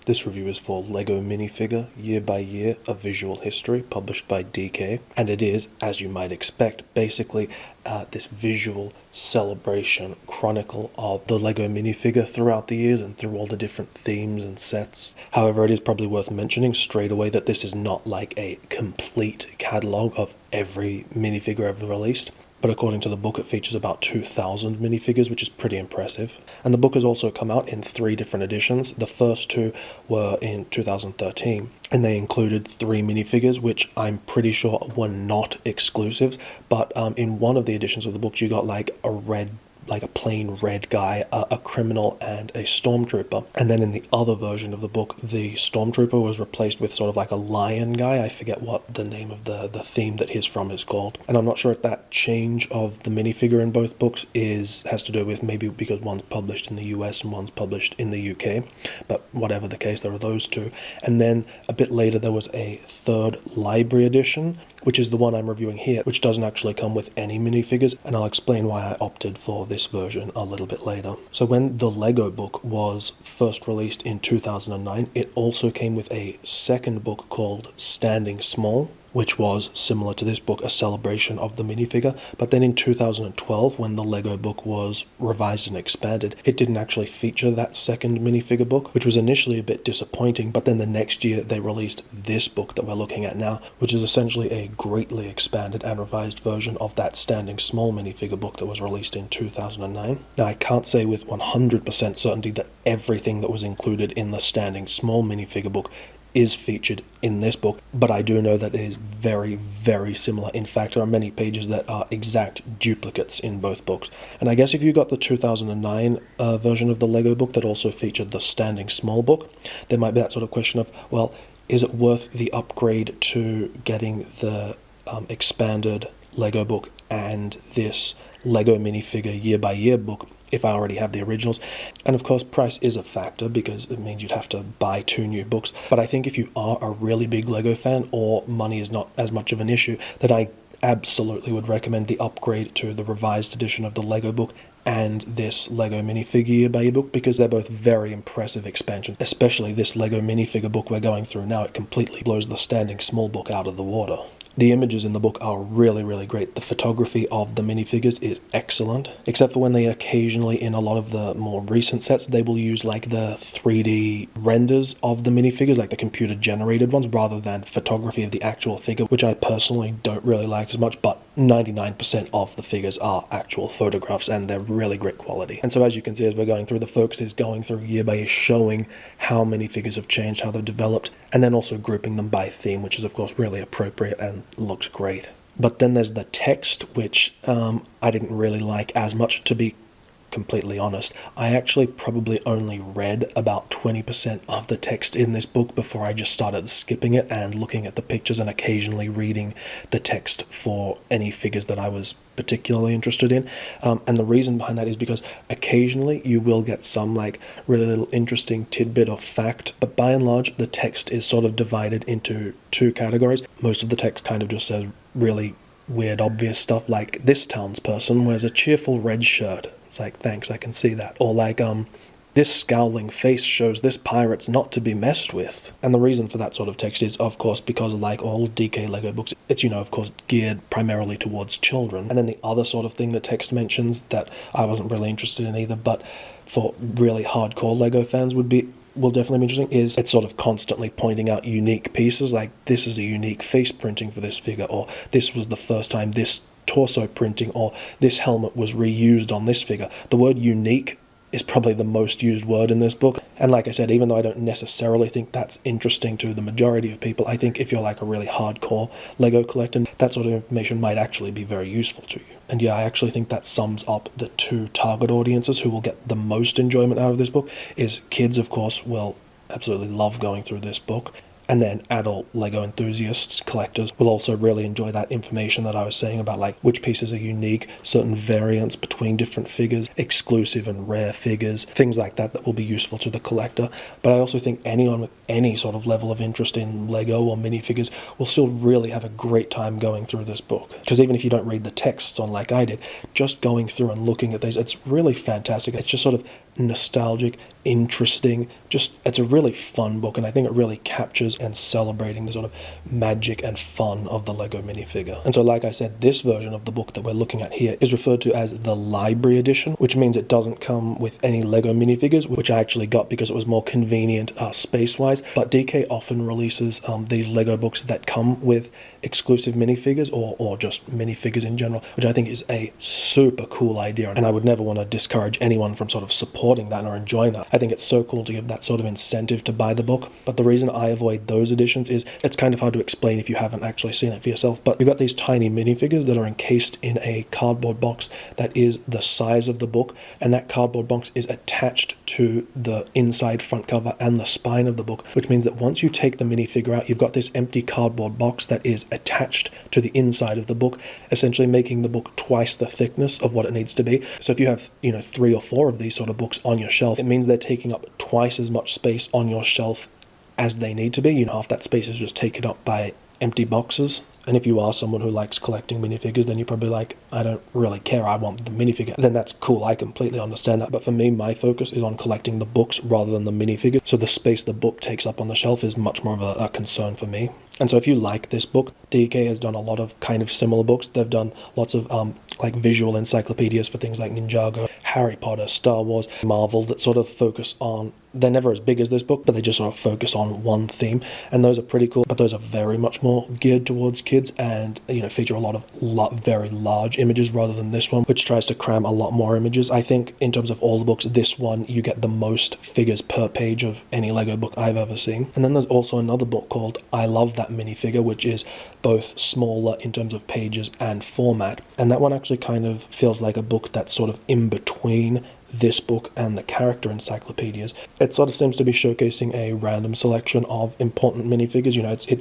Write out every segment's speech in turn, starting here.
This review is for LEGO Minifigure Year by Year, A Visual History, published by DK, and it is, as you might expect, basically this visual celebration chronicle of the LEGO minifigure throughout the years and through all the different themes and sets. However, it is probably worth mentioning straight away that this is not like a complete catalogue of every minifigure ever released. But according to the book, it features about 2,000 minifigures, which is pretty impressive. And the book has also come out in 3 different editions. The first 2 were in 2013, and they included 3 minifigures, which I'm pretty sure were not exclusives. But in one of the editions of the book, you got like a plain red guy, a criminal, and a stormtrooper. And then in the other version of the book, the stormtrooper was replaced with sort of like a lion guy. I forget what the name of the theme that he's from is called. And I'm not sure if that change of the minifigure in both books has to do with maybe because one's published in the US and one's published in the UK. But whatever the case, there are those 2. And then a bit later, there was a 3rd library edition, which is the one I'm reviewing here, which doesn't actually come with any minifigures, and I'll explain why I opted for this version a little bit later. So when the LEGO book was first released in 2009, it also came with a second book called Standing Small, which was, similar to this book, a celebration of the minifigure. But then in 2012, when the LEGO book was revised and expanded, it didn't actually feature that second minifigure book, which was initially a bit disappointing. But then the next year, they released this book that we're looking at now, which is essentially a greatly expanded and revised version of that Standing Small minifigure book that was released in 2009. Now, I can't say with 100% certainty that everything that was included in the Standing Small minifigure book is featured in this book, but I do know that it is very, very similar. In fact, there are many pages that are exact duplicates in both books. And I guess if you got the 2009 version of the LEGO book that also featured the Standing Small book, there might be that sort of question of, well, is it worth the upgrade to getting the expanded LEGO book and this LEGO minifigure year by year book if I already have the originals? And of course, price is a factor because it means you'd have to buy 2 new books. But I think if you are a really big LEGO fan or money is not as much of an issue, then I absolutely would recommend the upgrade to the revised edition of the LEGO book and this LEGO minifigure year by year book, because they're both very impressive expansions. Especially this LEGO minifigure book we're going through now, it completely blows the Standing Small book out of the water. The images in the book are really, really great. The photography of the minifigures is excellent, except for when they occasionally, in a lot of the more recent sets, they will use like the 3D renders of the minifigures, like the computer generated ones, rather than photography of the actual figure, which I personally don't really like as much, but 99% of the figures are actual photographs and they're really great quality. And so as you can see, as we're going through, the focus is going through year by year, showing how many figures have changed, how they've developed, and then also grouping them by theme, which is of course really appropriate and looks great. But then there's the text, which I didn't really like as much, to be completely honest. I actually probably only read about 20% of the text in this book before I just started skipping it and looking at the pictures and occasionally reading the text for any figures that I was particularly interested in. And the reason behind that is because occasionally you will get some like really little interesting tidbit of fact, but by and large the text is sort of divided into 2 categories. Most of the text kind of just says really weird, obvious stuff like, this townsperson wears a cheerful red shirt. It's like, thanks, I can see that. Or like, this scowling face shows this pirate's not to be messed with. And the reason for that sort of text is, of course, because like all DK LEGO books, it's, of course, geared primarily towards children. And then the other sort of thing the text mentions that I wasn't really interested in either, but for really hardcore LEGO fans will definitely be interesting, is it's sort of constantly pointing out unique pieces, like this is a unique face printing for this figure, or this was the first time this torso printing, or this helmet was reused on this figure. The word unique is probably the most used word in this book. And like I said, even though I don't necessarily think that's interesting to the majority of people, I think if you're like a really hardcore LEGO collector, that sort of information might actually be very useful to you. And yeah, I actually think that sums up the 2 target audiences who will get the most enjoyment out of this book. Is kids, of course, will absolutely love going through this book. And then adult LEGO enthusiasts, collectors, will also really enjoy that information that I was saying about like which pieces are unique, certain variants between different figures. exclusive and rare figures, things like that will be useful to the collector. But I also think anyone with any sort of level of interest in Lego or minifigures will still really have a great time going through this book. Because even if you don't read the texts on like I did, just going through and looking at these, it's really fantastic. It's just sort of nostalgic, interesting, it's a really fun book, and I think it really captures and celebrating the sort of magic and fun of the Lego minifigure. And so, like I said, this version of the book that we're looking at here is referred to as the library edition, which means it doesn't come with any Lego minifigures, which I actually got because it was more convenient space-wise. But DK often releases these Lego books that come with exclusive minifigures or just minifigures in general, which I think is a super cool idea, and I would never want to discourage anyone from sort of supporting that or enjoying that. I think it's so cool to give that sort of incentive to buy the book. But the reason I avoid those editions is it's kind of hard to explain if you haven't actually seen it for yourself, but you've got these tiny minifigures that are encased in a cardboard box that is the size of the book, and that cardboard box is attached to the inside front cover and the spine of the book, which means that once you take the minifigure out, you've got this empty cardboard box that is attached to the inside of the book, essentially making the book twice the thickness of what it needs to be. So if you have 3 or 4 of these sort of books on your shelf, it means they're taking up twice as much space on your shelf as they need to be. Half that space is just taken up by empty boxes. And if you are someone who likes collecting minifigures, then you're probably like, I don't really care, I want the minifigure. Then that's cool, I completely understand that. But for me, my focus is on collecting the books rather than the minifigure. So the space the book takes up on the shelf is much more of a concern for me. And so if you like this book, DK has done a lot of kind of similar books. They've done lots of like visual encyclopedias for things like Ninjago, Harry Potter, Star Wars, Marvel, that sort of focus on, they're never as big as this book, but they just sort of focus on one theme. And those are pretty cool, but those are very much more geared towards kids and, feature a lot of very large images rather than this one, which tries to cram a lot more images. I think in terms of all the books, this one, you get the most figures per page of any Lego book I've ever seen. And then there's also another book called I Love That Minifigure, which is both smaller in terms of pages and format. And that one actually kind of feels like a book that's sort of in between this book and the character encyclopedias. It sort of seems to be showcasing a random selection of important minifigures.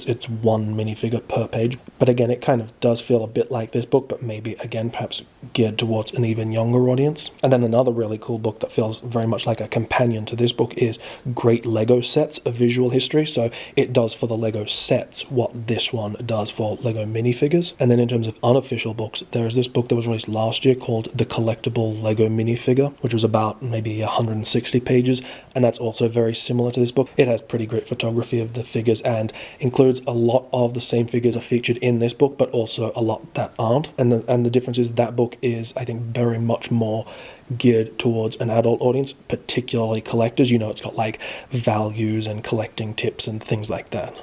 It's one minifigure per page. But again, it kind of does feel a bit like this book, but maybe, again, perhaps geared towards an even younger audience. And then another really cool book that feels very much like a companion to this book is Great Lego Sets, A Visual History. So it does for the Lego sets what this one does for Lego minifigures. And then in terms of unofficial books, there is this book that was released last year called The Collectible Lego Minifigure, which was about maybe 160 pages, and that's also very similar to this book. It has pretty great photography of the figures and includes a lot of the same figures are featured in this book, but also a lot that aren't. And the difference is that book is, I think, very much more geared towards an adult audience, particularly collectors. It's got like values and collecting tips and things like that.